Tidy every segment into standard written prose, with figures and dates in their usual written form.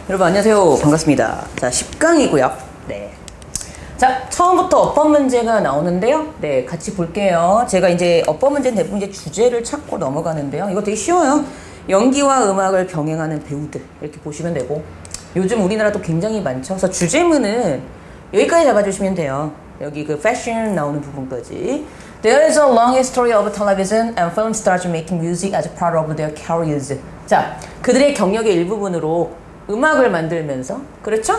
여러분 안녕하세요. 반갑습니다. 자, 10강이고요. 네. 자, 처음부터 어법 문제가 나오는데요. 네, 같이 볼게요. 제가 이제 어법 문제는 대부분 이제 주제를 찾고 넘어가는데요. 이거 되게 쉬워요. 연기와 음악을 병행하는 배우들 이렇게 보시면 되고, 요즘 우리나라도 굉장히 많죠. 그래서 주제문은 여기까지 잡아주시면 돼요. 여기 그 패션 나오는 부분까지. There is a long history of television and film stars making music as part of their careers. 자, 그들의 경력의 일부분으로 음악을 만들면서, 그렇죠?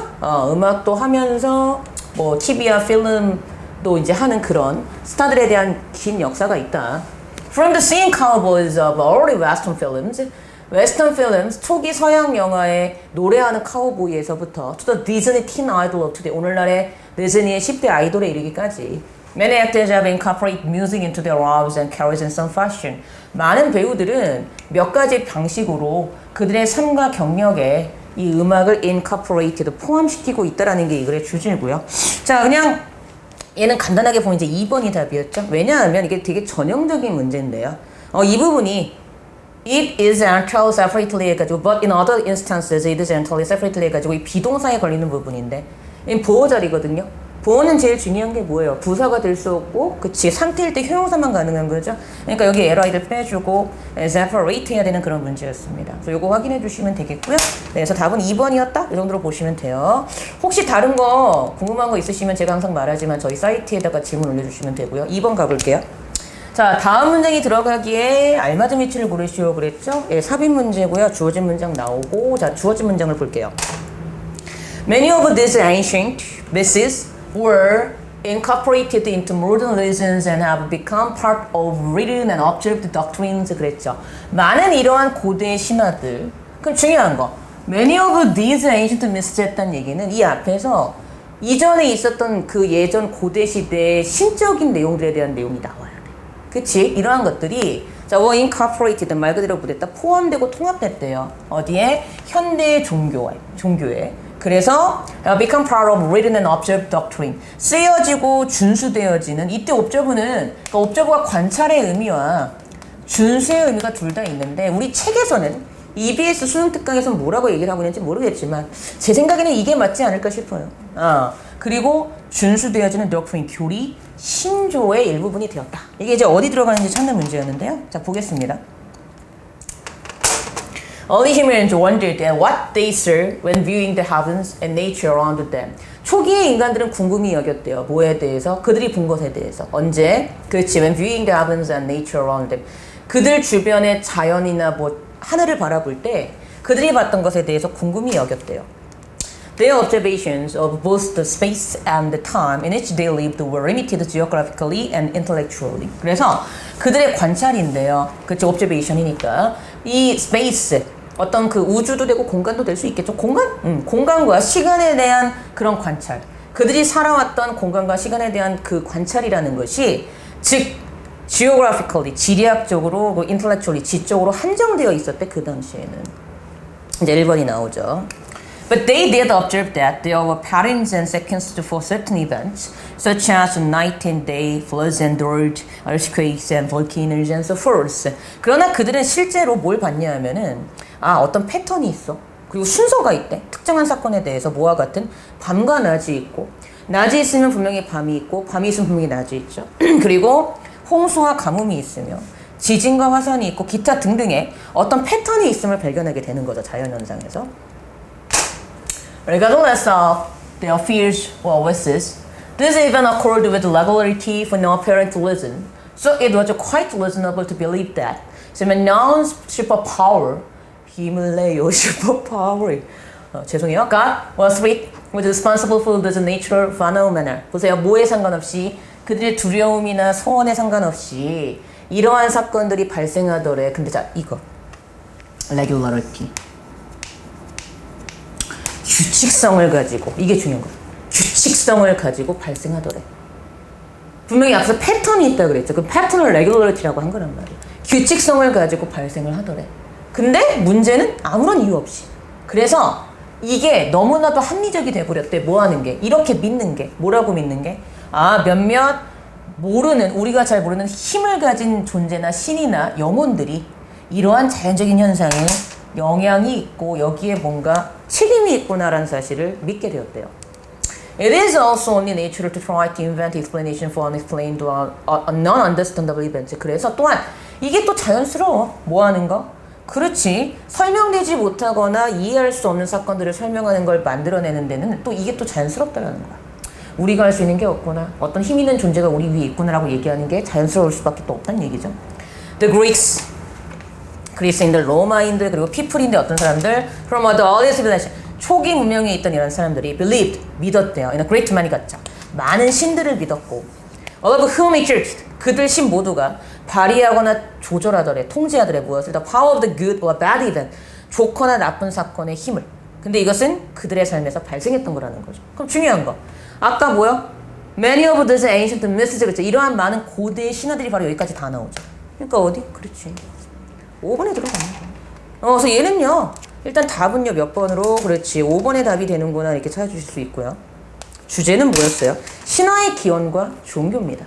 음악도 하면서 뭐 TV와 필름도 이제 하는 그런 스타들에 대한 긴 역사가 있다. From the singing cowboys of early western films, 웨스턴 필름스, 초기 서양 영화의 노래하는 카우보이에서부터 to the Disney teen idol of today, 오늘날의 디즈니의 10대 아이돌에 이르기까지 many actors have incorporated music into their lives and careers in some fashion. 많은 배우들은 몇 가지 방식으로 그들의 삶과 경력에 이 음악을 incorporated, 포함시키고 있다라는 게 이 글의 주제고요. 자, 그냥 얘는 간단하게 보면 이제 2번이 답이었죠. 왜냐하면 이게 되게 전형적인 문제인데요. 이 부분이 it is entirely separately 해가지고 but in other instances it is entirely separately 해가지고 이 비동사에 걸리는 부분인데 이 보어자리거든요. 보어는 제일 중요한 게 뭐예요? 부사가 될 수 없고, 그치, 상태일 때 형용사만 가능한 거죠. 그러니까 여기 LI를 빼주고 separate 해야 되는 그런 문제였습니다. 그래서 요거 확인해 주시면 되겠고요. 네, 그래서 답은 2번이었다? 이 정도로 보시면 돼요. 혹시 다른 거 궁금한 거 있으시면 제가 항상 말하지만 저희 사이트에다가 질문 올려주시면 되고요. 2번 가볼게요. 자, 다음 문장이 들어가기에 알맞은 위치를 고르시오 그랬죠? 예, 삽입 문제고요. 주어진 문장 나오고, 자, 주어진 문장을 볼게요. Many of these ancient myths were incorporated into modern religions and have become part of written and observed doctrines 그랬죠. 많은 이러한 고대 신화들, 그럼 중요한 거, many of these ancient myths 했다는 얘기는 이 앞에서 이전에 있었던 그 예전 고대 시대의 신적인 내용들에 대한 내용이 나와야 돼. 그치? 이러한 것들이 자, were incorporated, 말 그대로 부됐다, 포함되고 통합됐대요. 어디에? 현대의 종교에. 그래서 become part of written and observed doctrine, 쓰여지고 준수되어지는, 이때 observe는, 그러니까 observe가 관찰의 의미와 준수의 의미가 둘 다 있는데 우리 책에서는 EBS 수능 특강에서는 뭐라고 얘기를 하고 있는지 모르겠지만 제 생각에는 이게 맞지 않을까 싶어요. 그리고 준수되어지는 doctrine, 교리, 신조의 일부분이 되었다. 이게 이제 어디 들어가는지 찾는 문제였는데요. 자, 보겠습니다. Early humans wondered at what they saw when viewing the heavens and nature around them. 초기의 인간들은 궁금히 여겼대요. 뭐에 대해서? 그들이 본 것에 대해서. 언제? 그렇지. When viewing the heavens and nature around them. 그들 주변의 자연이나 뭐 하늘을 바라볼 때 그들이 봤던 것에 대해서 궁금히 여겼대요. Their observations of both the space and the time in which they lived were limited geographically and intellectually. 그래서 그들의 관찰인데요. 그렇죠. observation이니까. 이 space, 어떤 그 우주도 되고 공간도 될 수 있겠죠. 공간과 시간에 대한 그런 관찰. 그들이 살아왔던 공간과 시간에 대한 그 관찰이라는 것이 즉 geographically, 지리학적으로, intellectually, 지적으로 한정되어 있었대, 그 당시에는. 이제 1번이 나오죠. But they did observe that there were patterns and sequences for certain events, such as night and day, floods and drought, earthquakes and volcanoes and so forth. 그러나 그들은 실제로 뭘 봤냐 하면은 어떤 패턴이 있어. 그리고 순서가 있대. 특정한 사건에 대해서 뭐와 같은 밤과 낮이 있고, 낮이 있으면 분명히 밤이 있고, 밤이 있으면 분명히 낮이 있죠. 그리고 홍수와 가뭄이 있으며 지진과 화산이 있고 기타 등등의 어떤 패턴이 있음을 발견하게 되는 거죠, 자연현상에서. Regardless of their fears or wishes, this event occurred with regularity for no apparent reason. So it was quite reasonable to believe that some unknown superpower, 힘을 내요 superpower, 죄송해요, God was responsible for this natural phenomena. 보세요, 뭐에 상관없이, 그들의 두려움이나 소원에 상관없이 이러한 사건들이 발생하더래. 근데 자, 이거 regularity, 규칙성을 가지고, 이게 중요한 거예요. 규칙성을 가지고 발생하더래. 분명히 앞서 패턴이 있다고 그랬죠. 그 패턴을 regularity라고 한 거란 말이에요. 규칙성을 가지고 발생을 하더래. 근데 문제는 아무런 이유 없이. 그래서 이게 너무나도 합리적이 돼버렸대. 뭐 하는 게? 이렇게 믿는 게. 뭐라고 믿는 게? 몇몇 모르는, 우리가 잘 모르는 힘을 가진 존재나 신이나 영혼들이 이러한 자연적인 현상에 영향이 있고 여기에 뭔가 책임이 있구나라는 사실을 믿게 되었대요. It is also only natural to try to invent explanation for unexplained or non-understandable events. 그래서 또한 이게 또 자연스러워. 뭐 하는 거? 그렇지. 설명되지 못하거나 이해할 수 없는 사건들을 설명하는 걸 만들어내는 데는 또 이게 또 자연스럽다라는 거야. 우리가 할 수 있는 게 없구나. 어떤 힘 있는 존재가 우리 위에 있구나라고 얘기하는 게 자연스러울 수밖에 또 없다는 얘기죠. The Greeks, 그리스인들, 로마인들, 그리고 people인데 어떤 사람들 from the earliest civilization, 초기 문명에 있던 이런 사람들이 believed, 믿었대요. in a great many gods, 많은 신들을 믿었고 all of whom exerted, 그들 신 모두가 발휘하거나 조절하더래, 통제하더래 무엇을 the power of the good or bad event, 좋거나 나쁜 사건의 힘을. 근데 이것은 그들의 삶에서 발생했던 거라는 거죠. 그럼 중요한 거, 아까 뭐요? Many of these ancient myths, 그렇죠? 이러한 많은 고대의 신화들이 바로 여기까지 다 나오죠. 그러니까 어디? 그렇지. 5번에 들어가는 거야. 그래서 얘는요, 일단 답은요, 몇 번으로? 그렇지. 5번의 답이 되는구나. 이렇게 찾아주실 수 있고요. 주제는 뭐였어요? 신화의 기원과 종교입니다.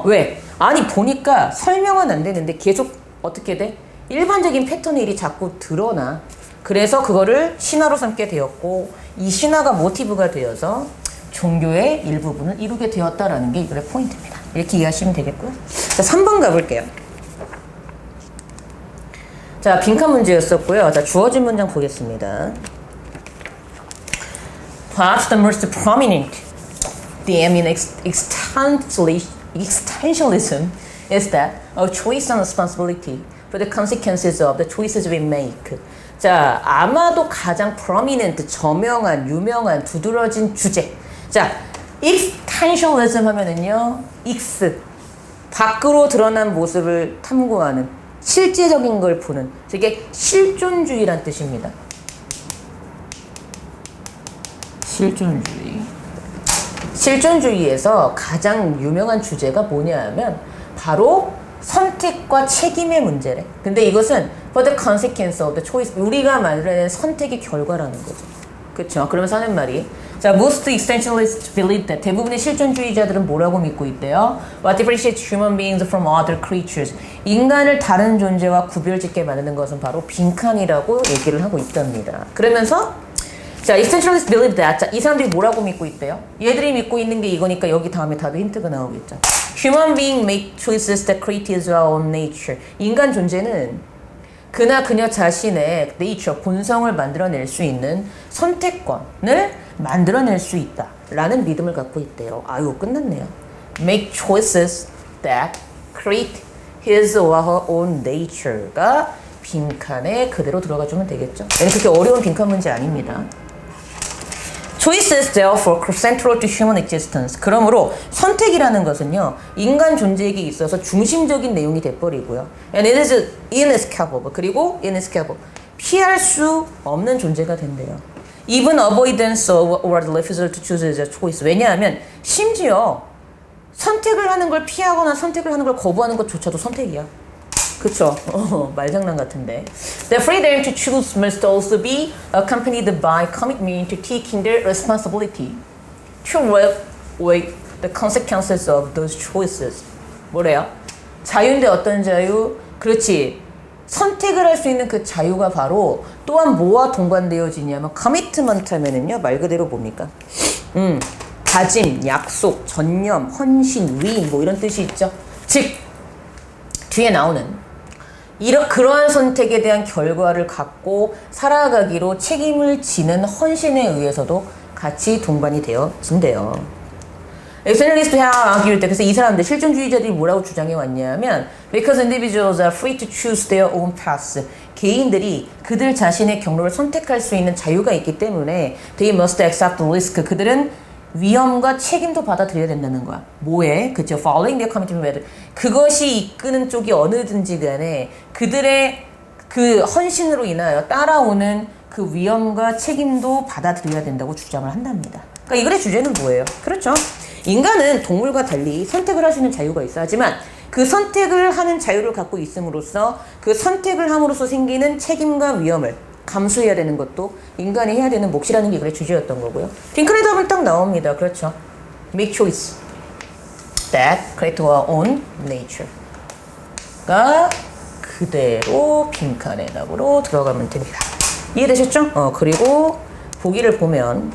왜? 아니, 보니까 설명은 안 되는데 계속 어떻게 돼? 일반적인 패턴의 일이 자꾸 드러나. 그래서 그거를 신화로 삼게 되었고, 이 신화가 모티브가 되어서 종교의 일부분을 이루게 되었다라는 게 이거의 포인트입니다. 이렇게 이해하시면 되겠고요. 자, 3번 가볼게요. 자, 빈칸 문제였었고요. 자, 주어진 문장 보겠습니다. Perhaps the most prominent theme in existentialism is that of choice and responsibility for the consequences of the choices we make. 자, 아마도 가장 prominent, 저명한, 유명한, 두드러진 주제. 자, existentialism 하면은요, X, 밖으로 드러난 모습을 탐구하는, 실제적인 걸 보는, 이게 실존주의란 뜻입니다. 실존주의. 실존주의에서 가장 유명한 주제가 뭐냐 하면 바로 선택과 책임의 문제래. 근데 이것은 for the consequence of the choice, 우리가 만들어낸 선택의 결과라는 거죠. 그렇죠? 그러면서 하는 말이, 자, most existentialists believe that, 대부분의 실존주의자들은 뭐라고 믿고 있대요? What differentiates human beings from other creatures, 인간을 다른 존재와 구별짓게 만드는 것은 바로 빈칸이라고 얘기를 하고 있답니다. 그러면서 자, existentialists believe that, 자, 이 사람들이 뭐라고 믿고 있대요? 얘들이 믿고 있는 게 이거니까 여기 다음에 다도 힌트가 나오겠죠. Human beings make choices that create their own nature, 인간 존재는 그나 그녀 자신의 네이처, 본성을 만들어낼 수 있는 선택권을 만들어낼 수 있다라는 믿음을 갖고 있대요. 아유, 끝났네요. Make choices that create his or her own nature가 빈칸에 그대로 들어가주면 되겠죠. 그렇게 어려운 빈칸 문제 아닙니다. Choices therefore central to human existence. 그러므로 선택이라는 것은요, 인간 존재에게 있어서 중심적인 내용이 돼버리고요. And it is inescapable. 그리고 inescapable. 피할 수 없는 존재가 된대요. Even avoidance or the refusal to choose is a choice. 왜냐하면 심지어 선택을 하는 걸 피하거나 선택을 하는 걸 거부하는 것조차도 선택이야. 그쵸? 말장난 같은데. The freedom to choose must also be accompanied by commitment to taking the responsibility to live with the consequences of those choices. 뭐래요? 자유인데 어떤 자유? 그렇지. 선택을 할 수 있는 그 자유가 바로 또한 뭐와 동반되어지냐면 commitment 하면은요, 말 그대로 뭡니까? 다짐, 약속, 전념, 헌신, 위임 뭐 이런 뜻이 있죠. 즉 뒤에 나오는 그러한 선택에 대한 결과를 갖고 살아가기로 책임을 지는 헌신에 의해서도 같이 동반이 되어진대요. Externalists have argued that, 그래서 이 사람들, 실존주의자들이 뭐라고 주장해 왔냐면 because individuals are free to choose their own paths, 개인들이 그들 자신의 경로를 선택할 수 있는 자유가 있기 때문에 they must accept risk, 그들은 위험과 책임도 받아들여야 된다는 거야. 뭐에? 그쵸? Following their commitment. 그것이 이끄는 쪽이 어느든지 간에 그들의 그 헌신으로 인하여 따라오는 그 위험과 책임도 받아들여야 된다고 주장을 한답니다. 그러니까 이 글의 주제는 뭐예요? 그렇죠. 인간은 동물과 달리 선택을 할 수 있는 자유가 있어. 하지만 그 선택을 하는 자유를 갖고 있음으로써 그 선택을 함으로써 생기는 책임과 위험을 감수해야 되는 것도 인간이 해야 되는 몫이라는 게 이글의 주제였던 거고요. 빈칸의 답은 딱 나옵니다. 그렇죠. Make choice that create our own nature가 그대로 빈칸에 답으로 들어가면 됩니다. 이해되셨죠? 그리고 보기를 보면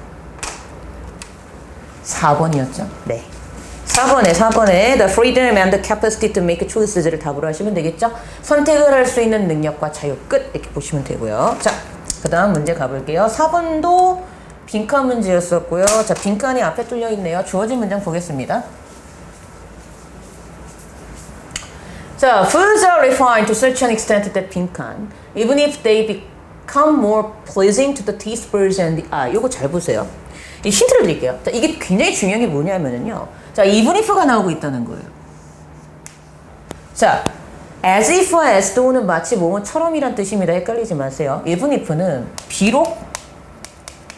4번이었죠? 네. 4번에 the freedom and the capacity to make choices를 답으로 하시면 되겠죠? 선택을 할 수 있는 능력과 자유 끝 이렇게 보시면 되고요. 자, 그 다음 문제 가볼게요. 4번도 빈칸 문제였었고요. 자, 빈칸이 앞에 뚫려 있네요. 주어진 문장 보겠습니다. 자, foods are refined to such an extent that 빈칸, even if they become more pleasing to the taste buds and the eye. 요거 잘 보세요. 이 힌트를 드릴게요. 자, 이게 굉장히 중요한 게 뭐냐면요. 자, even if가 나오고 있다는 거예요. 자, as if와 as though는 마치 뭐뭐처럼이란 뜻입니다. 헷갈리지 마세요. even if는 비록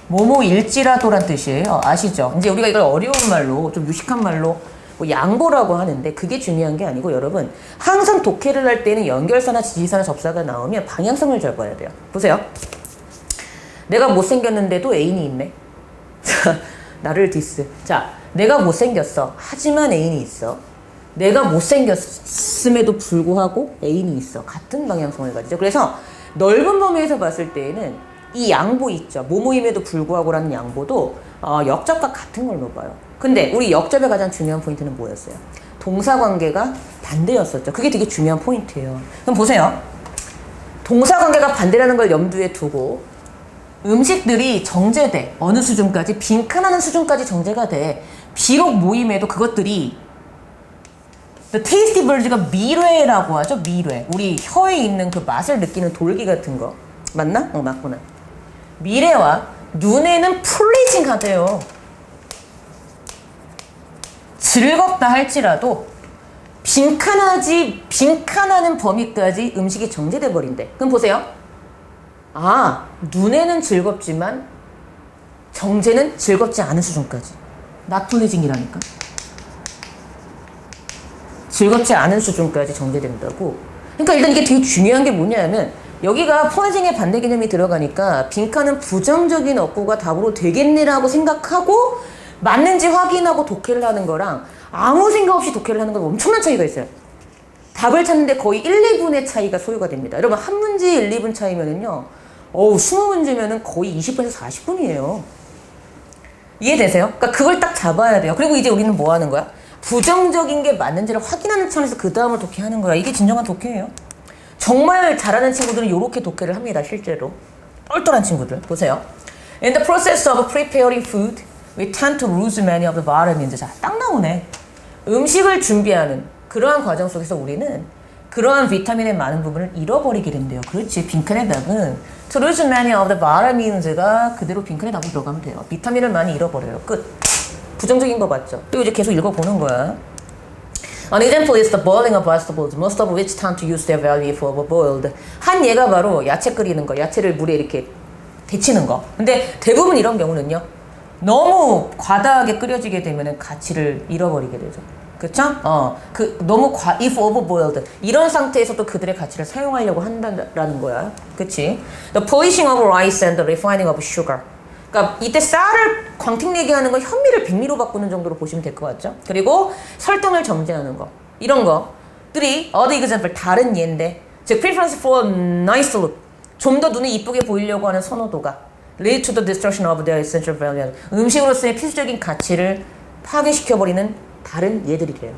뭐뭐일지라도란 뜻이에요. 아시죠? 이제 우리가 이걸 어려운 말로, 좀 유식한 말로 뭐 양보라고 하는데 그게 중요한 게 아니고 여러분 항상 독해를 할 때는 연결사나 지지사나 접사가 나오면 방향성을 잘 봐야 돼요. 보세요. 내가 못생겼는데도 애인이 있네. 나를 디스. 자, 내가 못생겼어. 하지만 애인이 있어. 내가 못생겼음에도 불구하고 애인이 있어. 같은 방향성을 가지죠. 그래서 넓은 범위에서 봤을 때에는 이 양보 있죠. 뭐뭐임에도 불구하고라는 양보도 역접과 같은 걸로 봐요. 근데 우리 역접의 가장 중요한 포인트는 뭐였어요? 동사관계가 반대였었죠. 그게 되게 중요한 포인트예요. 그럼 보세요. 동사관계가 반대라는 걸 염두에 두고 음식들이 정제돼. 어느 수준까지? 빈칸하는 수준까지 정제가 돼. 비록 모임에도 그것들이 The tasty birds가 미뢰라고 하죠. 미뢰. 우리 혀에 있는 그 맛을 느끼는 돌기 같은 거. 맞나? 맞구나. 미래와 눈에는 플리징 하대요. 즐겁다 할지라도 빈칸하는 범위까지 음식이 정제돼 버린대. 그럼 보세요. 아, 눈에는 즐겁지만 정제는 즐겁지 않은 수준까지. not pleasing이라니까. 즐겁지 않은 수준까지 정제된다고. 그러니까 일단 이게 되게 중요한 게 뭐냐면 여기가 pleasing의 반대 개념이 들어가니까 빈칸은 부정적인 어구가 답으로 되겠네라고 생각하고 맞는지 확인하고 독해를 하는 거랑 아무 생각 없이 독해를 하는 건 엄청난 차이가 있어요. 답을 찾는데 거의 1, 2분의 차이가 소요가 됩니다. 여러분 한 문제 1, 2분 차이면은요. 20문제면은 거의 20분에서 40분이에요. 이해되세요? 그러니까 그걸 딱 잡아야 돼요. 그리고 이제 우리는 뭐 하는 거야? 부정적인 게 맞는지를 확인하는 차원에서 그 다음을 독해하는 거야. 이게 진정한 독해예요. 정말 잘하는 친구들은 이렇게 독해를 합니다. 실제로. 똘똘한 친구들. 보세요. In the process of preparing food, we tend to lose many of the vitamins. 자, 딱 나오네. 음식을 준비하는 그러한 과정 속에서 우리는 그러한 비타민의 많은 부분을 잃어버리게 된대요. 그렇지. 빈칸의 답은 to lose many of the vitamins가 그대로 빈칸의 답으로 들어가면 돼요. 비타민을 많이 잃어버려요. 끝. 부정적인 거 맞죠? 그리고 이제 계속 읽어보는 거야. An example is the boiling of vegetables, most of which tend to use their value for boiled. 한 예가 바로 야채 끓이는 거, 야채를 물에 이렇게 데치는 거. 근데 대부분 이런 경우는요, 너무 과다하게 끓여지게 되면 가치를 잃어버리게 되죠. 그쵸? 너무 if overboiled. 이런 상태에서도 그들의 가치를 사용하려고 한다는 거야. 그치? The polishing of rice and the refining of sugar. 그러니까 이때 쌀을 광택내게 하는 거 현미를 백미로 바꾸는 정도로 보시면 될 것 같죠? 그리고 설탕을 정제하는 거 이런 것들이 other example 다른 예인데 즉 preference for nice look 좀 더 눈에 이쁘게 보이려고 하는 선호도가 lead to the destruction of their essential value 음식으로서의 필수적인 가치를 파괴시켜버리는 다른 예들이래요.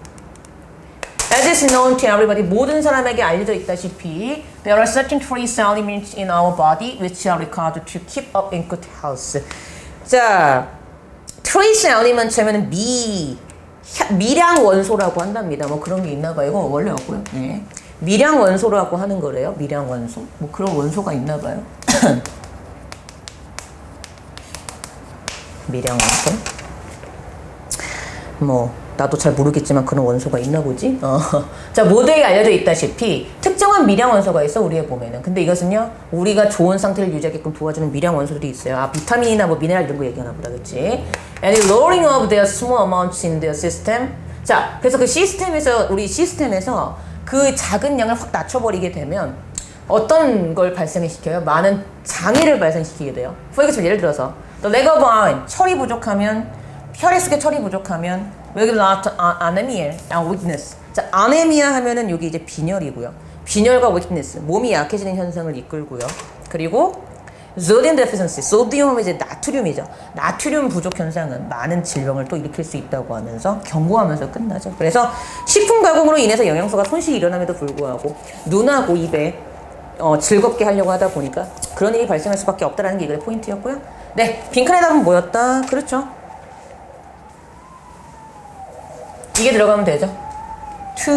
As is known to everybody, 모든 사람에게 알려져 있다시피 there are certain trace elements in our body which are required to keep up in good health. 자, trace element 하면은 미량 원소라고 한답니다. 뭐 그런 게 있나 봐요. 이거 원래 없고요. 네. 미량 원소라고 하는 거래요. 미량 원소. 뭐 그런 원소가 있나 봐요. 미량 원소. 뭐 나도 잘 모르겠지만 그런 원소가 있나 보지? 자, 모두에게 알려져 있다시피 특정한 미량 원소가 있어 우리의 몸에는. 근데 이것은요 우리가 좋은 상태를 유지하게끔 도와주는 미량 원소들이 있어요. 아, 비타민이나 뭐 미네랄 이런 거 얘기하나 보다. 그치? And lowering of their small amounts in their system. 자, 그래서 그 우리 시스템에서 그 작은 양을 확 낮춰버리게 되면 어떤 걸 발생시켜요? 많은 장애를 발생시키게 돼요. For example, 예를 들어서 the leg of iron, 철이 부족하면 혈액 속에 철이 부족하면 왜 그래? 아네미아, weakness. 자, 아네미아 하면은 여기 이제 빈혈이고요. 빈혈과 weakness, 몸이 약해지는 현상을 이끌고요. 그리고 sodium deficiency, 소디움은 이제 나트륨이죠. 나트륨 부족 현상은 많은 질병을 또 일으킬 수 있다고 하면서 경고하면서 끝나죠. 그래서 식품 가공으로 인해서 영양소가 손실이 일어남에도 불구하고 눈하고 입에 즐겁게 하려고 하다 보니까 그런 일이 발생할 수밖에 없다는 게 이거의 포인트였고요. 네, 빈칸의 답은 뭐였다? 그렇죠. 이게 들어가면 되죠. To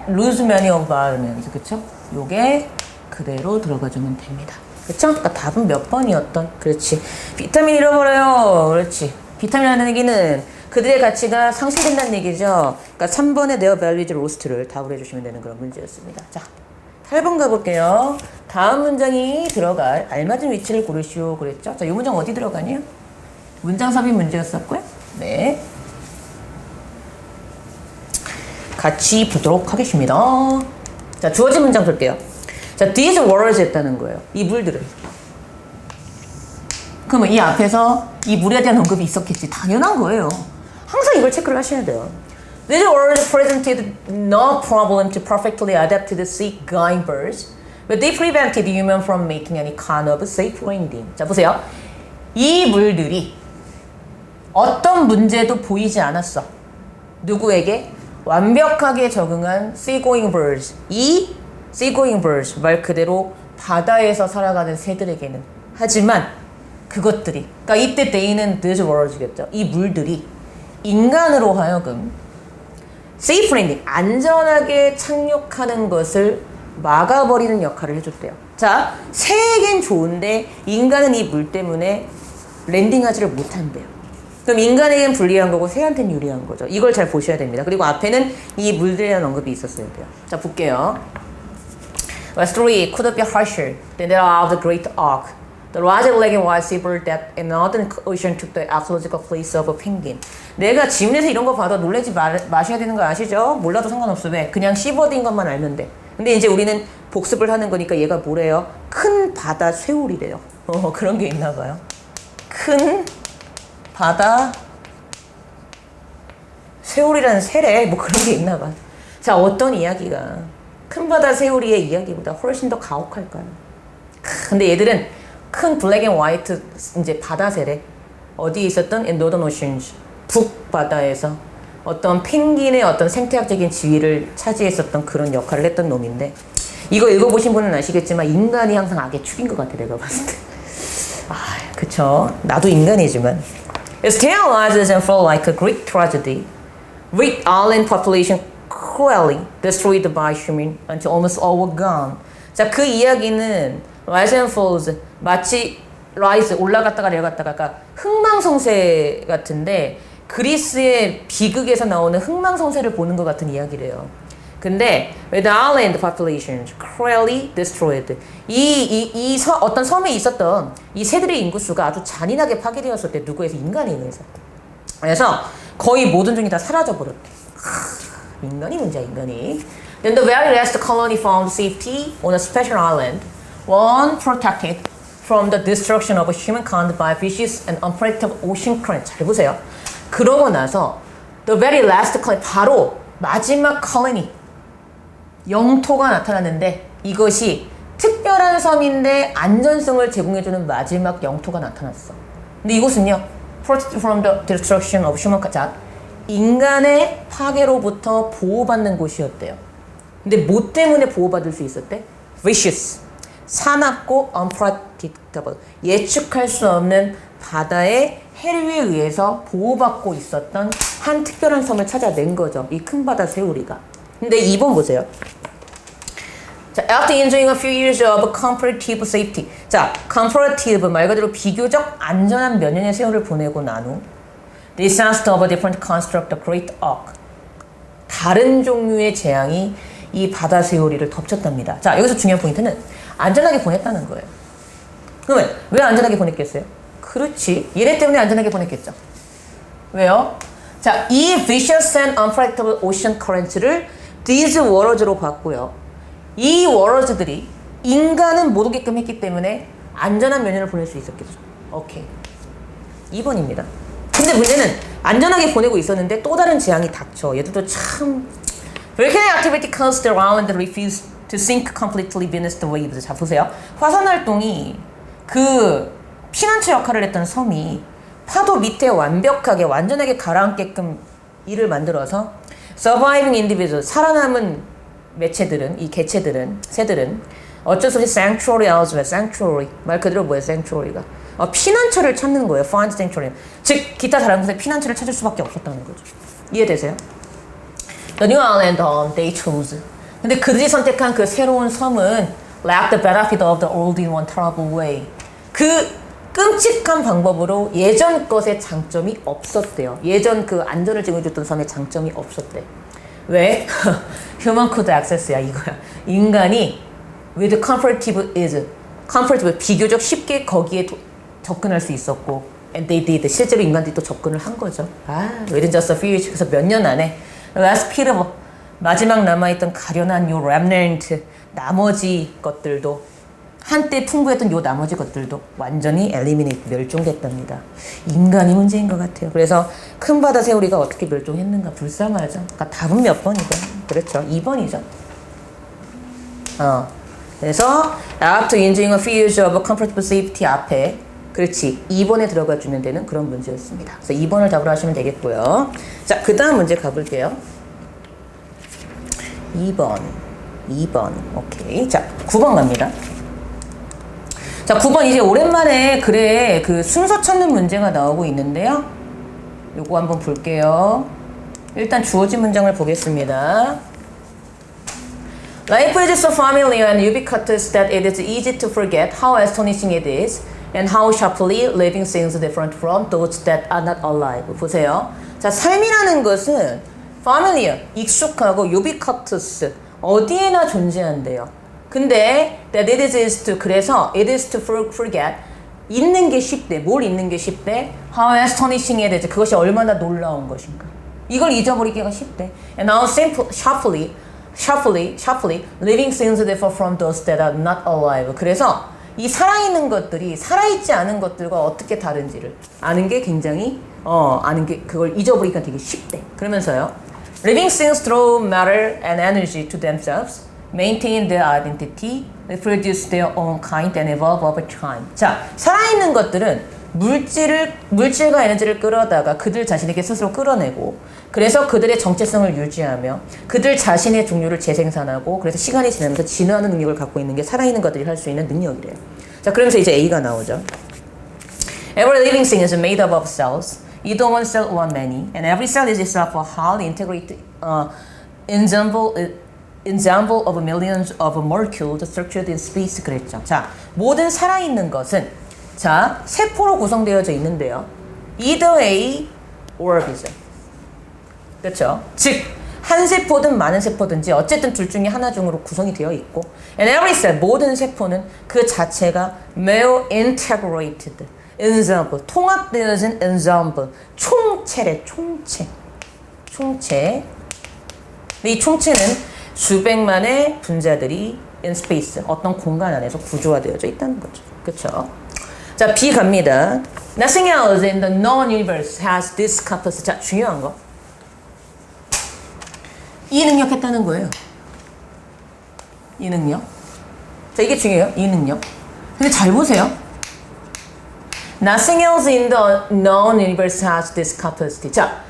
lose many of vitamins, 그쵸? 요게 그대로 들어가주면 됩니다. 그쵸? 그러니까 답은 몇 번이었던? 그렇지. 비타민 잃어버려요. 그렇지. 비타민이라는 얘기는 그들의 가치가 상실된다는 얘기죠. 그러니까 3번의 their values lost를 답을 해주시면 되는 그런 문제였습니다. 자, 8번 가볼게요. 다음 문장이 들어갈 알맞은 위치를 고르시오 그랬죠? 자, 이 문장 어디 들어가냐? 문장 삽입 문제였었고요. 네. 같이 보도록 하겠습니다. 자, 주어진 문장 볼게요. 자, these waters 했다는 거예요. 이 물들은. 그러면 이 앞에서 이 물에 대한 언급이 있었겠지. 당연한 거예요. 항상 이걸 체크를 하셔야 돼요. These waters presented no problem to perfectly adapt to the sea-going birds, but they prevented human from making any kind of safe landing. 자, 보세요. 이 물들이 어떤 문제도 보이지 않았어. 누구에게? 완벽하게 적응한 seagoing birds. 이 seagoing birds, 말 그대로 바다에서 살아가는 새들에게는. 하지만 그것들이, 그러니까 이때 they는 these waters겠죠. 이 물들이 인간으로 하여금 safe landing, 안전하게 착륙하는 것을 막아버리는 역할을 해줬대요. 자, 새에겐 좋은데 인간은 이 물 때문에 랜딩하지를 못한대요. 그럼 인간에겐 불리한 거고 새한테는 유리한 거죠. 이걸 잘 보셔야 됩니다. 그리고 앞에는 이 물들에 대한 언급이 있었어야 돼요. 자, 볼게요. The story could be harsher than that of the great auk, the large-legged white seabird that in the northern ocean took the archaeological place of a penguin. 내가 지문에서 이런 거 봐도 놀라지 마셔야 되는 거 아시죠? 몰라도 상관없어. 왜? 그냥 시버드인 것만 알면 돼. 근데 이제 우리는 복습을 하는 거니까 얘가 뭐래요? 큰 바다 쇠울이래요. 그런 게 있나 봐요. 큰 바다 새우리라는 새래 뭐 그런 게 있나 봐. 자, 어떤 이야기가 큰 바다 새우리의 이야기보다 훨씬 더 가혹할까요? 근데 얘들은 큰 블랙 앤 화이트 이제 바다 새래. 어디에 있었던? in Northern Oceans, 북바다에서 어떤 펭귄의 어떤 생태학적인 지위를 차지했었던 그런 역할을 했던 놈인데, 이거 읽어보신 분은 아시겠지만 인간이 항상 악의 축인 것 같아, 내가 봤을 때. 아, 그쵸. 나도 인간이지만. Its tale arises and flows like a Greek tragedy, with island population cruelly destroyed by human until almost all were gone. 자, 그 이야기는 rise and falls, 마치 rise, 올라갔다가 내려갔다가, 그러니까 흥망성쇠 같은데 그리스의 비극에서 나오는 흥망성쇠를 보는 것 같은 이야기래요. 근데 with the island populations cruelly destroyed, 어떤 섬에 있었던 이 새들의 인구수가 아주 잔인하게 파괴되었을 때, 누구에서? 인간에 의해서. 그래서 거의 모든 종이 다 사라져버렸대. 인간이 문제야, 인간이. Then the very last colony found safety on a special island, one protected from the destruction of humankind by vicious and unpredictable ocean currents. 잘 보세요. 그러고 나서 the very last colony, 바로 마지막 colony, 영토가 나타났는데 이것이 특별한 섬인데 안전성을 제공해주는 마지막 영토가 나타났어. 근데 이곳은요, protected from the destruction of humankind. 자, 인간의 파괴로부터 보호받는 곳이었대요. 근데 뭐 때문에 보호받을 수 있었대? vicious, 사납고 unpredictable, 예측할 수 없는 바다의 해류에 의해서 보호받고 있었던 한 특별한 섬을 찾아낸 거죠. 이 큰 바다 새우리가. 근데 2번 보세요. 자, after enjoying a few years of comparative safety. 자, comparative, 말 그대로 비교적 안전한 몇 년의 세월을 보내고 난 후, disaster of a different construct, the great auk. 다른 종류의 재앙이 이 바다 새우리를 덮쳤답니다. 자, 여기서 중요한 포인트는 안전하게 보냈다는 거예요. 그러면 왜 안전하게 보냈겠어요? 그렇지, 얘네 때문에 안전하게 보냈겠죠. 왜요? 자, 이 vicious and unpredictable ocean currents를 these waters로 봤고요. 이 waters들이 인간은 못 오게끔 했기 때문에 안전한 몇 년을 보낼 수 있었겠죠. 오케이. 2번입니다. 근데 문제는 안전하게 보내고 있었는데 또 다른 재앙이 닥쳐. 얘들도 참. Volcanic activity caused the island refuse to sink completely beneath the waves. 자, 보세요. 화산활동이 그 피난처 역할을 했던 섬이 파도 밑에 완벽하게 완전하게 가라앉게끔 일을 만들어서 surviving individual, 살아남은 매체들은, 이 개체들은, 새들은 어쩔 수 없이 sanctuary elsewhere, sanctuary 말 그대로 뭐예요, sanctuary가 피난처를 찾는 거예요, find sanctuary. 즉 기타 다른 곳에 피난처를 찾을 수밖에 없었다는 거죠. 이해되세요? The new island they chose. 근데 그들이 선택한 그 새로운 섬은 lacked the benefit of the old in one terrible way. 그 끔찍한 방법으로 예전 것의 장점이 없었대요. 예전 그 안전을 증해줬던 섬의 장점이 없었대. 왜? Human could access야 이거야. 인간이 with comfortable is comfortable 비교적 쉽게 거기에 접근할 수 있었고 and they did 실제로 인간들이 또 접근을 한 거죠. within just a few years 그래서 몇 년 안에 last pitiful 마지막 남아있던 가련한 요 remnant 나머지 것들도 한때 풍부했던 요 나머지 것들도 완전히 엘리미네이트 멸종됐답니다. 인간이 문제인 것 같아요. 그래서 큰 바다 새우리가 어떻게 멸종했는가 불쌍하죠. 그러니까 답은 몇 번이죠? 그렇죠. 2번이죠. 그래서 after enjoying a few years of comfortable safety 앞에 그렇지 2번에 들어가 주면 되는 그런 문제였습니다. 그래서 2번을 답으로 하시면 되겠고요. 자, 그 다음 문제 가볼게요. 2번 오케이. 자, 9번 갑니다. 자, 9번 이제 오랜만에 글에 그 순서 찾는 문제가 나오고 있는데요. 요거 한번 볼게요. 일단 주어진 문장을 보겠습니다. Life is so familiar and ubiquitous that it is easy to forget how astonishing it is and how sharply living things different from those that are not alive. 보세요. 자, 삶이라는 것은 familiar, 익숙하고 ubiquitous, 어디에나 존재한대요. 근데 that it is to 그래서 it is to forget 잊는 게 쉽대. 뭘 잊는 게 쉽대? How astonishing it is. 그것이 얼마나 놀라운 것인가. 이걸 잊어버리기가 쉽대. And how sharply living things differ from those that are not alive. 그래서 이 살아있는 것들이 살아있지 않은 것들과 어떻게 다른지를 아는 게 굉장히 아는 게 그걸 잊어버리기가 되게 쉽대. 그러면서요. Living things through matter and energy to themselves maintain their identity, reproduce their own kind and evolve over time. 자, 살아있는 것들은 물질과 에너지를 끌어다가 그들 자신에게 스스로 끌어내고 그래서 그들의 정체성을 유지하며 그들 자신의 종류를 재생산하고 그래서 시간이 지나면서 진화하는 능력을 갖고 있는 게 살아있는 것들이 할 수 있는 능력이래요. 자, 그러면서 이제 A가 나오죠. Every living thing is made up of cells, either one cell or many, and every cell is itself a highly integrated ensemble of millions of molecules structured in space. 그랬죠. 자, 모든 살아있는 것은 자, 세포로 구성되어져 있는데요. either A or B죠. 그렇죠? 즉, 한 세포든 많은 세포든지 어쨌든 둘 중에 하나 중으로 구성이 되어 있고 and every cell, 모든 세포는 그 자체가 well integrated ensemble, 통합되어진 ensemble, 총체래, 총체. 이 총체는 수백만의 분자들이 in space, 어떤 공간 안에서 구조화되어져 있다는 거죠. 그렇죠? 자, B 갑니다. Nothing else in the known universe has this capacity. 자, 중요한 거. 이 능력했다는 거예요. 이 능력. 자, 이게 중요해요. 이 능력. 근데 잘 보세요. Nothing else in the known universe has this capacity. 자,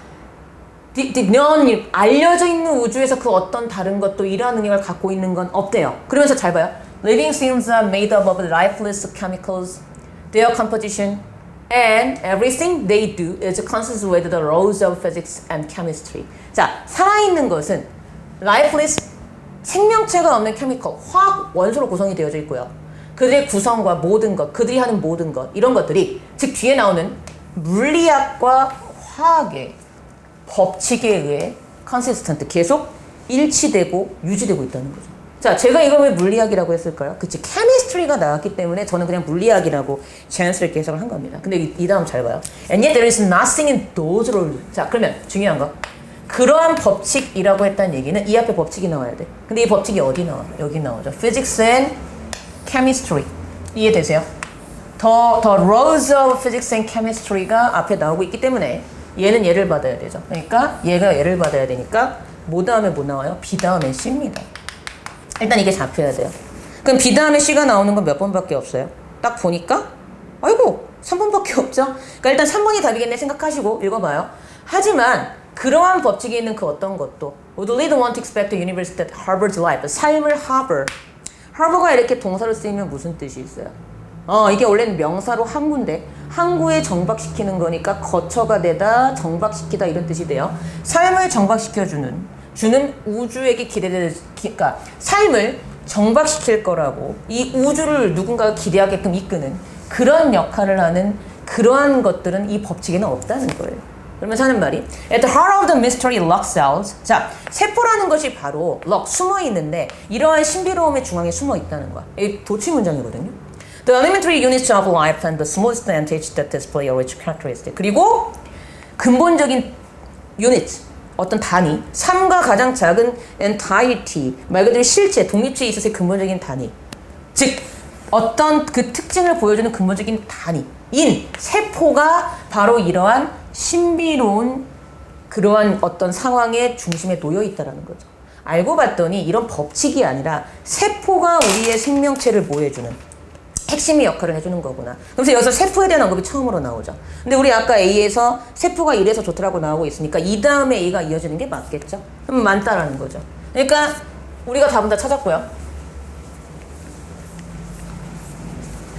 the known, 알려져 있는 우주에서 그 어떤 다른 것도 이러한 능력을 갖고 있는 건 없대요. 그러면서 잘 봐요. Living things are made up of lifeless chemicals, their composition, and everything they do is consistent with the laws of physics and chemistry. 자, 살아있는 것은 lifeless, 생명체가 없는 chemical, 화학 원소로 구성이 되어져 있고요. 그들의 구성과 모든 것, 그들이 하는 모든 것, 이런 것들이 즉 뒤에 나오는 물리학과 화학의 법칙에 의해 consistent, 계속 일치되고 유지되고 있다는 거죠. 자, 제가 이걸 왜 물리학이라고 했을까요? 그치, chemistry가 나왔기 때문에 저는 그냥 물리학이라고 자연스럽게 해석을 한 겁니다. 근데 이 다음 잘 봐요. And yet there is nothing in those rules. 자, 그러면 중요한 거. 그러한 법칙이라고 했다는 얘기는 이 앞에 법칙이 나와야 돼. 근데 이 법칙이 어디 나와요? 여기 나오죠. Physics and chemistry. 이해되세요? The laws of physics and chemistry가 앞에 나오고 있기 때문에 얘는 얘를 받아야 되죠. 그러니까 얘가 얘를 받아야 되니까 뭐 다음에 뭐 나와요? B 다음에 C입니다. 일단 이게 잡혀야 돼요. 그럼 B 다음에 C가 나오는 건 몇 번밖에 없어요? 딱 보니까 아이고 3번밖에 없죠? 그러니까 일단 3번이 답이겠네 생각하시고 읽어봐요. 하지만 그러한 법칙에 있는 그 어떤 것도 would lead one to expect a universe that harbors life. 삶을 harbor. harbor가 이렇게 동사로 쓰이면 무슨 뜻이 있어요? 이게 원래는 명사로 항구인데 항구에 정박시키는 거니까 거처가 되다, 정박시키다 이런 뜻이 돼요. 삶을 정박시켜주는 우주에게 기대되는 그러니까 삶을 정박시킬 거라고 이 우주를 누군가가 기대하게끔 이끄는 그런 역할을 하는 그러한 것들은 이 법칙에는 없다는 거예요. 그러면서 하는 말이 At the heart of the mystery lock cells. 자, 세포라는 것이 바로 lock, 숨어 있는데 이러한 신비로움의 중앙에 숨어 있다는 거야. 이 도치 문장이거든요. The elementary units of life and the smallest advantage that display a rich characteristic. 그리고 근본적인 unit, 어떤 단위, 삶과 가장 작은 entity, 말 그대로 실체, 독립체에 있어서의 근본적인 단위. 즉, 어떤 그 특징을 보여주는 근본적인 단위인 세포가 바로 이러한 신비로운 그러한 어떤 상황의 중심에 놓여 있다는 거죠. 알고 봤더니 이런 법칙이 아니라 세포가 우리의 생명체를 보여주는 핵심의 역할을 해주는 거구나. 그래서 여기서 세포에 대한 언급이 처음으로 나오죠. 근데 우리 아까 A에서 세포가 이래서 좋더라고 나오고 있으니까 이 다음에 A가 이어지는 게 맞겠죠? 그럼 많다라는 거죠. 그러니까 우리가 답은 다 찾았고요.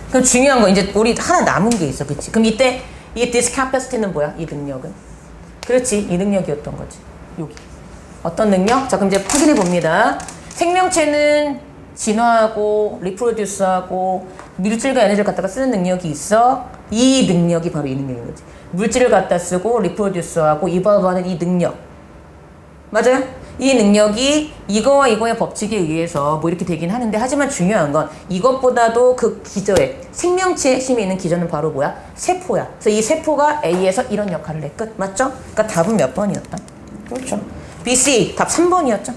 그럼 중요한 거 이제 우리 하나 남은 게 있어. 그치? 그럼 이때 이 this capacity는 뭐야? 이 능력은? 그렇지. 이 능력이었던 거지. 여기. 어떤 능력? 자, 그럼 이제 확인해 봅니다. 생명체는 진화하고 리프로듀스하고 물질과 에너지를 갖다가 쓰는 능력이 있어. 이 능력이 바로 이 능력인 거지. 물질을 갖다 쓰고 리프로듀스하고 이발하는 이 능력. 맞아요? 이 능력이 이거와 이거의 법칙에 의해서 뭐 이렇게 되긴 하는데 하지만 중요한 건 이것보다도 그 기저에 생명체의 핵심이 있는 기저는 바로 뭐야? 세포야. 그래서 이 세포가 A에서 이런 역할을 해. 끝. 맞죠? 그러니까 답은 몇 번이었다? 그렇죠. B, C. 답 3번이었죠.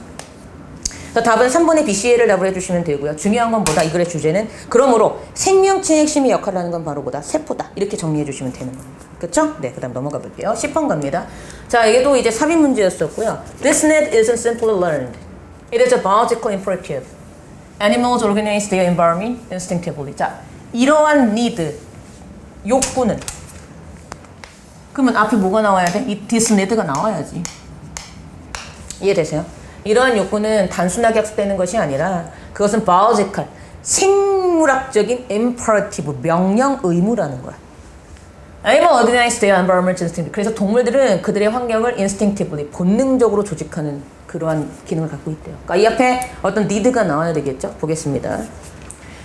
그래서 답은 3번의 B, C를 답을 해주시면 되고요. 중요한 건 뭐다? 이 글의 주제는 그러므로 생명체의 핵심이 역할을 하는 건 바로 뭐다? 세포다. 이렇게 정리해 주시면 되는 겁니다. 그쵸? 네, 그 다음 넘어가 볼게요. 10번 갑니다. 자, 이게도 이제 삽입 문제였었고요. This need isn't simply learned. It is a biological imperative. Animals organize their environment instinctively. 자, 이러한 need, 욕구는 그러면 앞에 뭐가 나와야 돼? 이 this need가 나와야지. 이해되세요? 이러한 욕구는 단순하게 학습되는 것이 아니라 그것은 biological, 생물학적인 imperative, 명령 의무라는 거야. Animal organize their environment instinctively. 그래서 동물들은 그들의 환경을 instinctively, 본능적으로 조직하는 그러한 기능을 갖고 있대요. 그러니까 이 앞에 어떤 need가 나와야 되겠죠? 보겠습니다.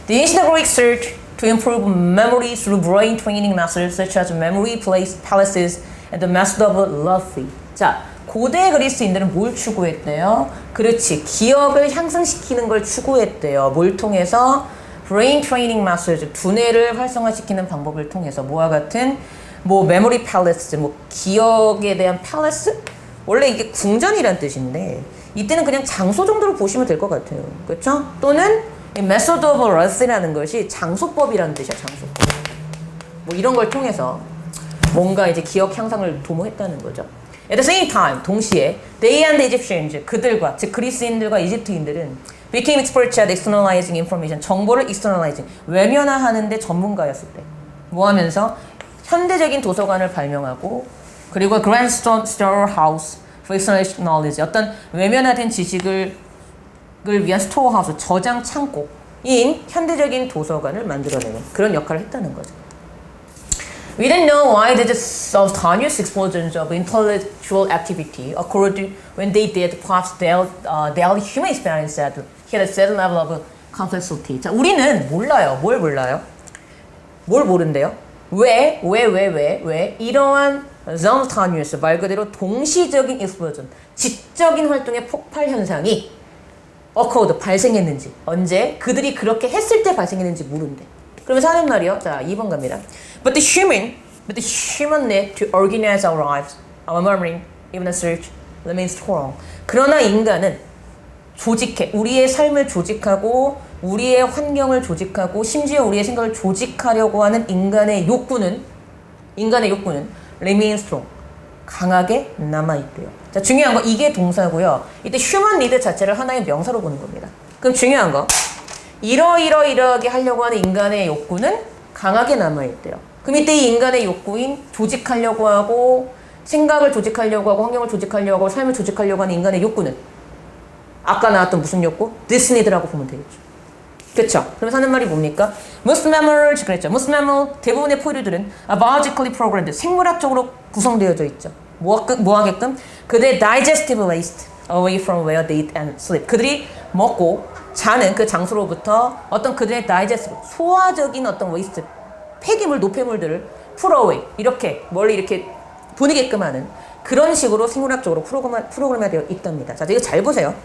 The ancient Greeks searched to improve memory through brain training methods such as memory palaces and the method of Lothi. 자, 고대 그리스인들은 뭘 추구했대요? 그렇지, 기억을 향상시키는 걸 추구했대요. 뭘 통해서? brain training methods, 두뇌를 활성화시키는 방법을 통해서 뭐와 같은 뭐 memory palace, 뭐 기억에 대한 palace? 원래 이게 궁전이란 뜻인데 이때는 그냥 장소 정도로 보시면 될 것 같아요. 그렇죠? 또는 method of Loth라는 것이 장소법이라는 뜻이야. 장소법. 뭐 이런 걸 통해서 뭔가 이제 기억 향상을 도모했다는 거죠. At the same time, 동시에 they and the Egyptians, 그들과 즉 그리스인들과 이집트인들은 became experts at externalizing information, 정보를 externalizing, 외면화하는 데 전문가였을 때 뭐 하면서 현대적인 도서관을 발명하고 그리고 grand storehouse for externalized knowledge, 어떤 외면화된 지식을 위한 스토어하우스, 저장 창고인 현대적인 도서관을 만들어내는 그런 역할을 했다는 거죠. We didn't know why there was spontaneous explosions of intellectual activity occurred when they did. Perhaps daily human experience that had a certain level of complexity. 자, 우리는 몰라요. 뭘 몰라요? 뭘 모른대요? 왜 이러한 spontaneous, 말 그대로 동시적인 explosion, 지적인 활동의 폭발 현상이 occurred, 발생했는지, 언제, 그들이 그렇게 했을 때 발생했는지 모른대. 그러면서 하는 말이요. 자, 2번 갑니다. But the human need to organize our lives, our memory, even a search, remains strong. 그러나 인간은 조직해. 우리의 삶을 조직하고, 우리의 환경을 조직하고, 심지어 우리의 생각을 조직하려고 하는 인간의 욕구는 remains strong. 강하게 남아있대요. 자, 중요한 거, 이게 동사고요. 이때 human need 자체를 하나의 명사로 보는 겁니다. 그럼 중요한 거. 이러이러이러하게 하려고 하는 인간의 욕구는 강하게 남아있대요. 그럼 이때 이 인간의 욕구인 조직하려고 하고 생각을 조직하려고 하고 환경을 조직하려고 하고 삶을 조직하려고 하는 인간의 욕구는 아까 나왔던 무슨 욕구? This need라고 보면 되겠죠. 그쵸? 그러면서 하는 말이 뭡니까? Most mammals 그랬죠. Most mammal 대부분의 포유류들은 are biologically programmed 생물학적으로 구성되어져 있죠. 뭐 하게끔? 그들의 digestive waste away from where they eat and sleep. 그들이 먹고 자는 그 장소로부터 어떤 그들의 다이제스트 소화적인 어떤 웨이스트 폐기물 노폐물들을 풀 어웨이 이렇게 멀리 이렇게 보내게끔 하는 그런 식으로 생물학적으로 프로그램화되어 있답니다. 자, 이거 잘 보세요.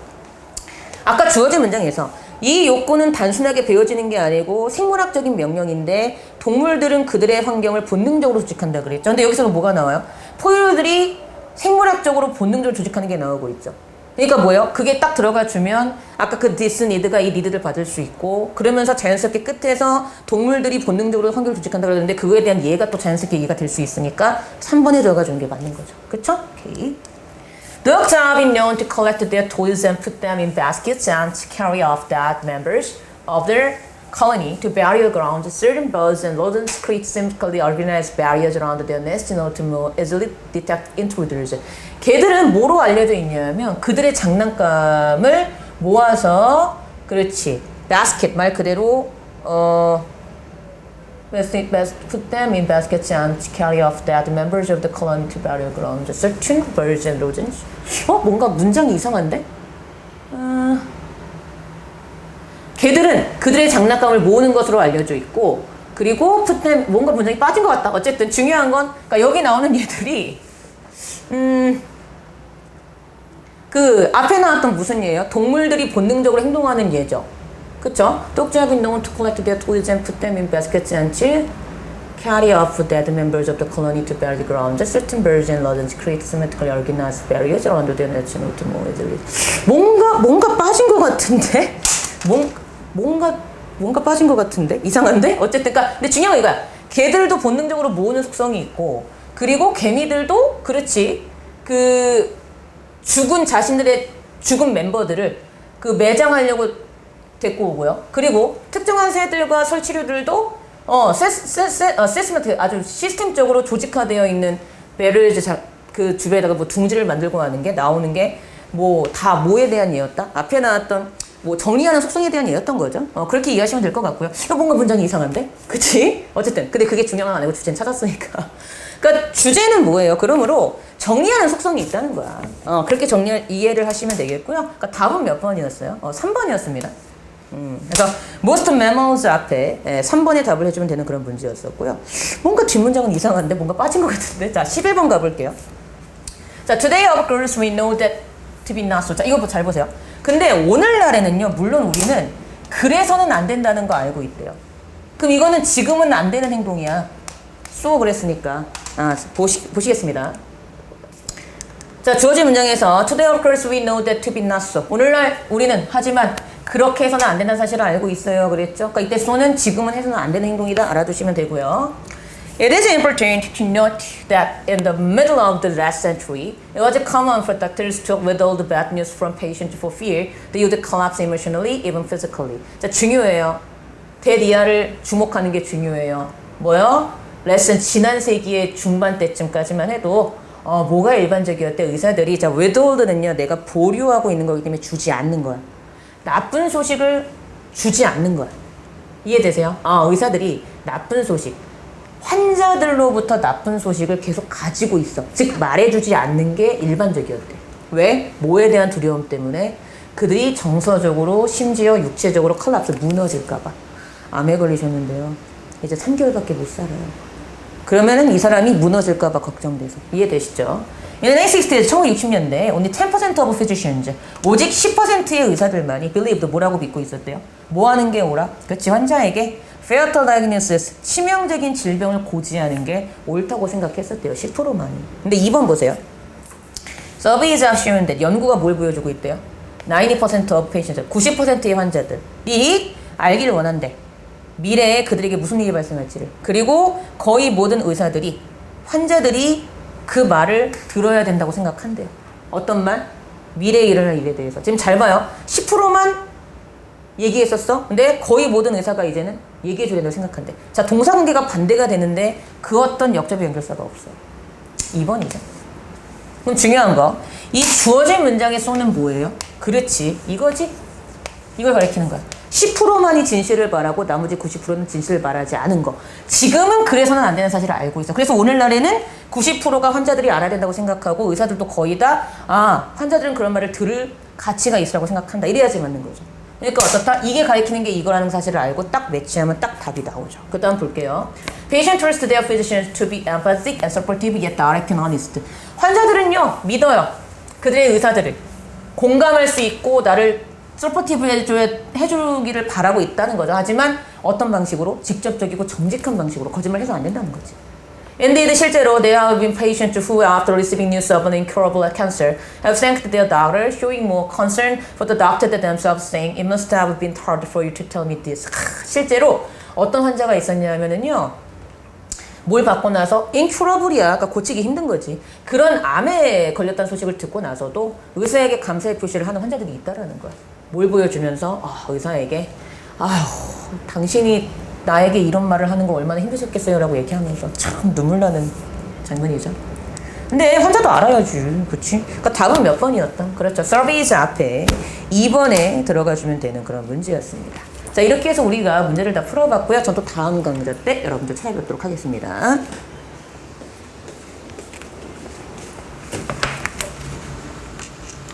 아까 주어진 문장에서 이 욕구는 단순하게 배워지는 게 아니고 생물학적인 명령인데 동물들은 그들의 환경을 본능적으로 조직한다 그랬죠. 근데 여기서는 뭐가 나와요? 포유류들이 생물학적으로 본능적으로 조직하는 게 나오고 있죠. 그러니까 뭐예요? 그게 딱 들어가 주면 아까 그 this need가 이 need를 받을 수 있고 그러면서 자연스럽게 끝에서 동물들이 본능적으로 환경을 조직한다 그러는데 그거에 대한 이해가 또 자연스럽게 이해가 될 수 있으니까 3번에 들어가 주는 게 맞는 거죠. 그쵸? 오케이. Dogs have been known to collect their toys and put them in baskets and carry off that members of their colony to burial grounds. Certain birds and rodents create symmetrically organized barriers around their nest in order to more easily detect intruders. 개들은 뭐로 알려져 있냐면 그들의 장난감을 모아서 그렇지 basket 말 그대로 put them in baskets and carry off dead members of the colony to burial grounds. Certain birds and rodents. 뭔가 문장이 이상한데? 개들은 그들의 장난감을 모으는 것으로 알려져 있고 그리고 put them 뭔가 문장이 빠진 것 같다. 어쨌든 중요한 건 그러니까 여기 나오는 얘들이 그 앞에 나왔던 무슨 예예요? 동물들이 본능적으로 행동하는 예죠. 그쵸? Dogs have been known to collect their toys and put them in baskets and carry off dead members of the colony to burial grounds. Certain birds and rodents create symmetrically organized barriers around their nest in order to more easily. 뭔가 빠진 것 같은데? 뭔가 빠진 것 같은데? 이상한데? 어쨌든 근데 중요한 거 이거야. 개들도 본능적으로 모으는 속성이 있고 그리고 개미들도 그렇지 그 죽은 자신들의 죽은 멤버들을 그 매장하려고 데리고 오고요. 그리고 특정한 새들과 설치류들도 세스마트 아주 시스템적으로 조직화되어 있는 배를 그 주변에다가 뭐 둥지를 만들고 하는 게 나오는 게 뭐 다 뭐에 대한 예였다? 앞에 나왔던 뭐 정리하는 속성에 대한 예였던 거죠. 그렇게 이해하시면 될 것 같고요. 이거 뭔가 문장이 이상한데? 그치? 어쨌든 근데 그게 중요한 건 아니고 주제는 찾았으니까. 그러니까 주제는 뭐예요? 그러므로 정리하는 속성이 있다는 거야. 그렇게 이해를 하시면 되겠고요. 그러니까 답은 몇 번이었어요? 3번이었습니다. 그래서 most mammals 앞에 3번에 답을 해주면 되는 그런 문제였었고요. 뭔가 뒷문장은 이상한데 뭔가 빠진 것 같은데. 자 11번 가볼게요. 자 today of course we know that to be not so. 자 이거 잘 보세요. 근데 오늘날에는요 물론 우리는 그래서는 안 된다는 거 알고 있대요. 그럼 이거는 지금은 안 되는 행동이야. so 그랬으니까 보시겠습니다. 자 주어진 문장에서 today of course we know that to be not so. 오늘날 우리는 하지만 그렇게 해서는 안 된다는 사실을 알고 있어요. 그랬죠? 그러니까 이때 so는 지금은 해서는 안 되는 행동이다. 알아두시면 되고요. It is important to note that in the middle of the last century, it was common for doctors to withhold bad news from patients for fear they would collapse emotionally, even physically. 자, 중요해요. 대리아를 주목하는 게 중요해요. 뭐요? 레슨 지난 세기의 중반 때쯤까지만 해도 뭐가 일반적이었대? 의사들이 자, withhold는요, 내가 보류하고 있는 거기 때문에 주지 않는 거야. 나쁜 소식을 주지 않는 거야. 이해되세요? 의사들이 나쁜 소식, 환자들로부터 나쁜 소식을 계속 가지고 있어. 즉 말해주지 않는 게 일반적이었대. 왜? 뭐에 대한 두려움 때문에 그들이 정서적으로 심지어 육체적으로 콜랍스 무너질까 봐. 암에 걸리셨는데요. 이제 3개월밖에 못 살아요. 그러면은 이 사람이 무너질까 봐 걱정돼서. 이해되시죠? In the 1960s, 1960년대, only 10% of physicians, 오직 10%의 의사들만이 believed 뭐라고 믿고 있었대요? 뭐 하는 게 옳아? 그렇지, 환자에게 fatal diagnosis, 치명적인 질병을 고지하는 게 옳다고 생각했었대요. 10%만이. 근데 2번 보세요. Surveys have shown that 연구가 뭘 보여주고 있대요? 90% of patients, 90%의 환자들이 알기를 원한대. 미래에 그들에게 무슨 일이 발생할지를. 그리고 거의 모든 의사들이 환자들이 그 말을 들어야 된다고 생각한대요. 어떤 말? 미래에 일어날 일에 대해서. 지금 잘 봐요. 10%만 얘기했었어. 근데 거의 모든 의사가 이제는 얘기해줘야 된다고 생각한대. 자, 동사관계가 반대가 되는데 그 어떤 역접의 연결사가 없어. 2번이죠. 그럼 중요한 거. 이 주어진 문장의 쏘는 뭐예요? 그렇지. 이거지? 이걸 가리키는 거야. 10%만이 진실을 말하고 나머지 90%는 진실을 말하지 않은 거. 지금은 그래서는 안 되는 사실을 알고 있어. 그래서 오늘날에는 90%가 환자들이 알아야 된다고 생각하고 의사들도 거의 다 환자들은 그런 말을 들을 가치가 있으라고 생각한다. 이래야지 맞는 거죠. 그러니까 어떻다? 이게 가리키는 게 이거라는 사실을 알고 딱 매치하면 딱 답이 나오죠. 그 다음 볼게요. Patient trusts their physicians to be empathic and supportive yet direct and honest. 환자들은요, 믿어요. 그들의 의사들을. 공감할 수 있고 나를 서포티브 해주기를 바라고 있다는 거죠. 하지만 어떤 방식으로? 직접적이고 정직한 방식으로 거짓말해서 안 된다는 거지. Indeed, 실제로 there have been patients who, after receiving news of an incurable cancer, have thanked their doctor, showing more concern for the doctor than themselves, saying, "It must have been hard for you to tell me this." 실제로 어떤 환자가 있었냐면은요, 뭘 받고 나서 incurable이야, 그러니까 고치기 힘든 거지. 그런 암에 걸렸다는 소식을 듣고 나서도 의사에게 감사의 표시를 하는 환자들이 있다라는 거야. 뭘 보여주면서 의사에게 아휴, 당신이 나에게 이런 말을 하는 거 얼마나 힘드셨겠어요 라고 얘기하면서 참 눈물 나는 장면이죠. 근데 환자도 알아야지. 그치? 그러니까 답은 몇 번이었다? 그렇죠. 서비스 앞에 2번에 들어가주면 되는 그런 문제였습니다. 자, 이렇게 해서 우리가 문제를 다 풀어봤고요. 전 또 다음 강좌 때 여러분들 찾아뵙도록 하겠습니다.